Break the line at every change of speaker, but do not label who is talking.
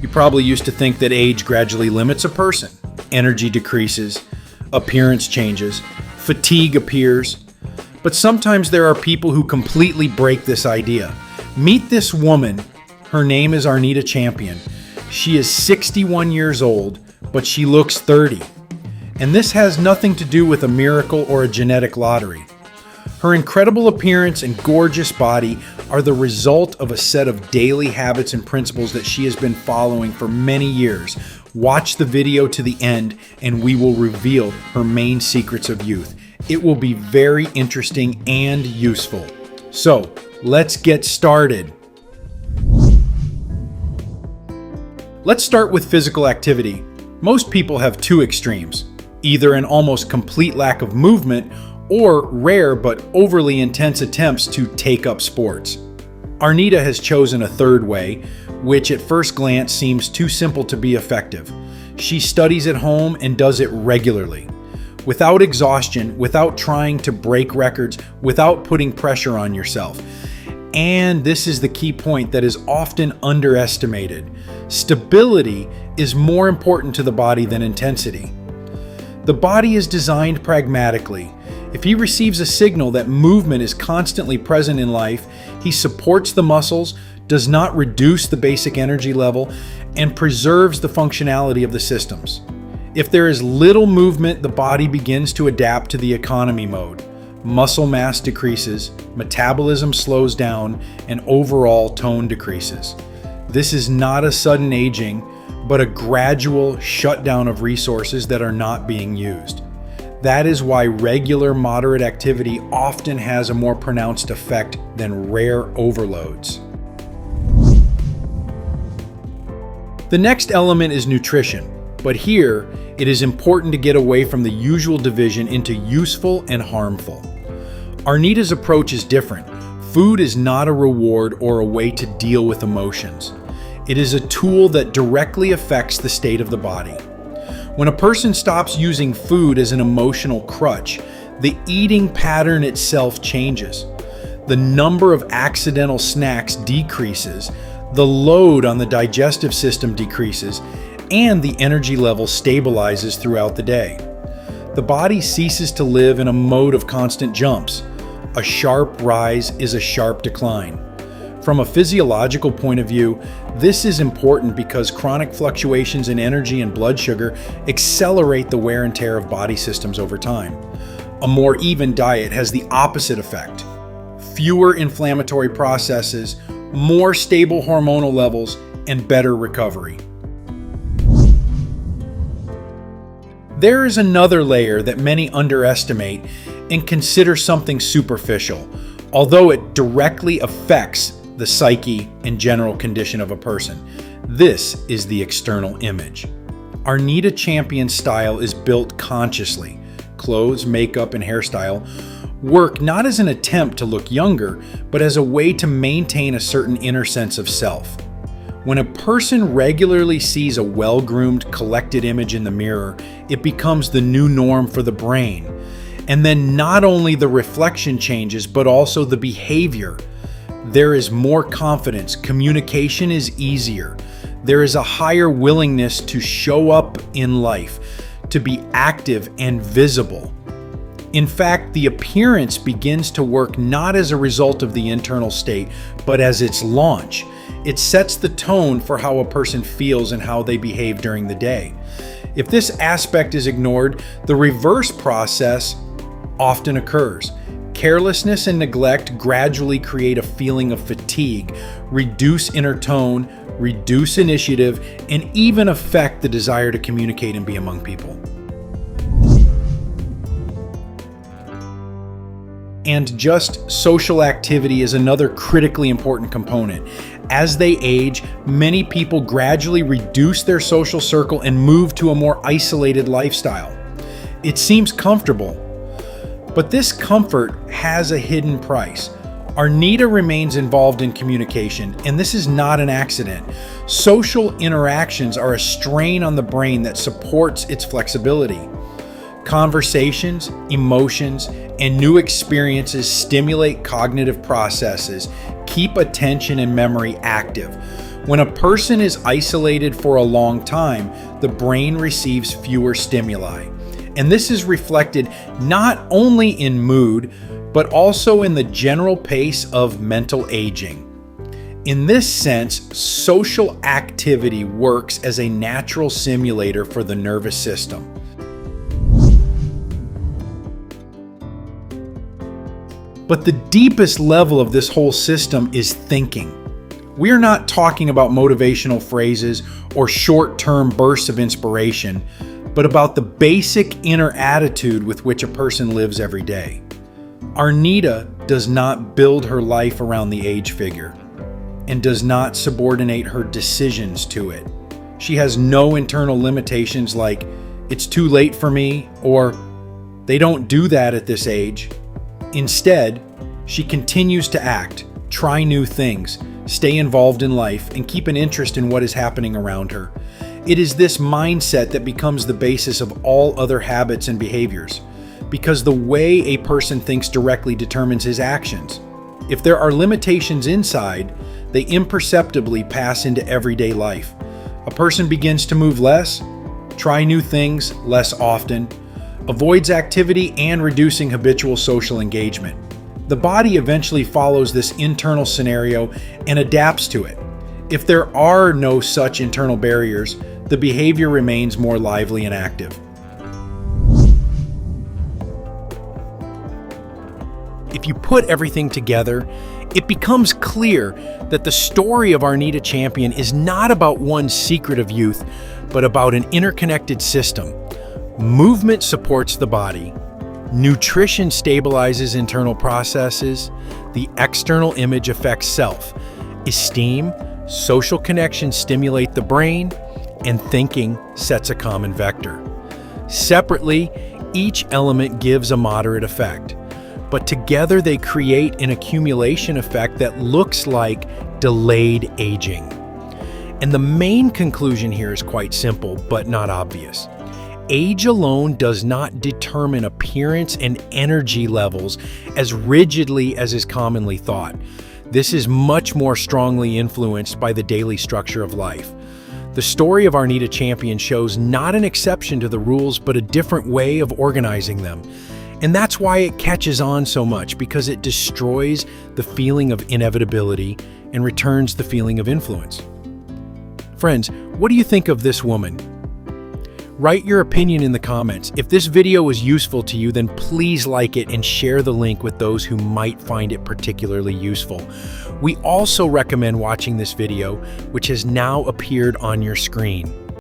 You probably used to think that age gradually limits a person. Energy decreases, appearance changes, fatigue appears. But sometimes there are people who completely break this idea. Meet this woman. Her name is Arnita Champion. She is 61 years old, but she looks 30. And this has nothing to do with a miracle or a genetic lottery. Her incredible appearance and gorgeous body are the result of a set of daily habits and principles that she has been following for many years. Watch the video to the end and we will reveal her main secrets of youth. It will be very interesting and useful. So, let's get started. Let's start with physical activity. Most people have two extremes, either an almost complete lack of movement or rare but overly intense attempts to take up sports. Arnita has chosen a third way, which at first glance seems too simple to be effective. She studies at home and does it regularly, without exhaustion, without trying to break records, without putting pressure on yourself. And this is the key point that is often underestimated. Stability is more important to the body than intensity. The body is designed pragmatically. If he receives a signal that movement is constantly present in life, he supports the muscles, does not reduce the basic energy level, and preserves the functionality of the systems. If there is little movement, the body begins to adapt to the economy mode. Muscle mass decreases, metabolism slows down, and overall tone decreases. This is not a sudden aging, but a gradual shutdown of resources that are not being used. That is why regular moderate activity often has a more pronounced effect than rare overloads. The next element is nutrition, but here it is important to get away from the usual division into useful and harmful. Arnita's approach is different. Food is not a reward or a way to deal with emotions. It is a tool that directly affects the state of the body. When a person stops using food as an emotional crutch, the eating pattern itself changes. The number of accidental snacks decreases, the load on the digestive system decreases, and the energy level stabilizes throughout the day. The body ceases to live in a mode of constant jumps. A sharp rise is a sharp decline. From a physiological point of view, this is important because chronic fluctuations in energy and blood sugar accelerate the wear and tear of body systems over time. A more even diet has the opposite effect. Fewer inflammatory processes, more stable hormonal levels, and better recovery. There is another layer that many underestimate and consider something superficial, although it directly affects the psyche and general condition of a person. This is the external image. Arnita Champion's style is built consciously. Clothes, makeup, and hairstyle work not as an attempt to look younger, but as a way to maintain a certain inner sense of self. When a person regularly sees a well-groomed, collected image in the mirror, it becomes the new norm for the brain. And then not only the reflection changes, but also the behavior. There is more confidence, communication is easier. There is a higher willingness to show up in life, to be active and visible. In fact, the appearance begins to work not as a result of the internal state, but as its launch. It sets the tone for how a person feels and how they behave during the day. If this aspect is ignored, the reverse process often occurs. Carelessness and neglect gradually create a feeling of fatigue, reduce inner tone, reduce initiative, and even affect the desire to communicate and be among people. And just social activity is another critically important component. As they age, many people gradually reduce their social circle and move to a more isolated lifestyle. It seems comfortable, but this comfort has a hidden price. Arnita remains involved in communication, and this is not an accident. Social interactions are a strain on the brain that supports its flexibility. Conversations, emotions, and new experiences stimulate cognitive processes, keep attention and memory active. When a person is isolated for a long time, the brain receives fewer stimuli. And this is reflected not only in mood, but also in the general pace of mental aging. In this sense, social activity works as a natural simulator for the nervous system. But the deepest level of this whole system is thinking. We are not talking about motivational phrases or short-term bursts of inspiration, but about the basic inner attitude with which a person lives every day. Arnita does not build her life around the age figure and does not subordinate her decisions to it. She has no internal limitations like, "It's too late for me," or "They don't do that at this age." Instead, she continues to act, try new things, stay involved in life, and keep an interest in what is happening around her. It is this mindset that becomes the basis of all other habits and behaviors, because the way a person thinks directly determines his actions. If there are limitations inside, they imperceptibly pass into everyday life. A person begins to move less, try new things less often, avoids activity, and reducing habitual social engagement. The body eventually follows this internal scenario and adapts to it. If there are no such internal barriers, the behavior remains more lively and active. If you put everything together, it becomes clear that the story of Arnita Champion is not about one secret of youth, but about an interconnected system. Movement supports the body, nutrition stabilizes internal processes, the external image affects self, esteem, social connections stimulate the brain, and thinking sets a common vector. Separately, each element gives a moderate effect, but together they create an accumulation effect that looks like delayed aging. And the main conclusion here is quite simple, but not obvious. Age alone does not determine appearance and energy levels as rigidly as is commonly thought. This is much more strongly influenced by the daily structure of life. The story of Arnita Champion shows not an exception to the rules, but a different way of organizing them. And that's why it catches on so much, because it destroys the feeling of inevitability and returns the feeling of influence. Friends, what do you think of this woman? Write your opinion in the comments. If this video was useful to you, then please like it and share the link with those who might find it particularly useful. We also recommend watching this video, which has now appeared on your screen.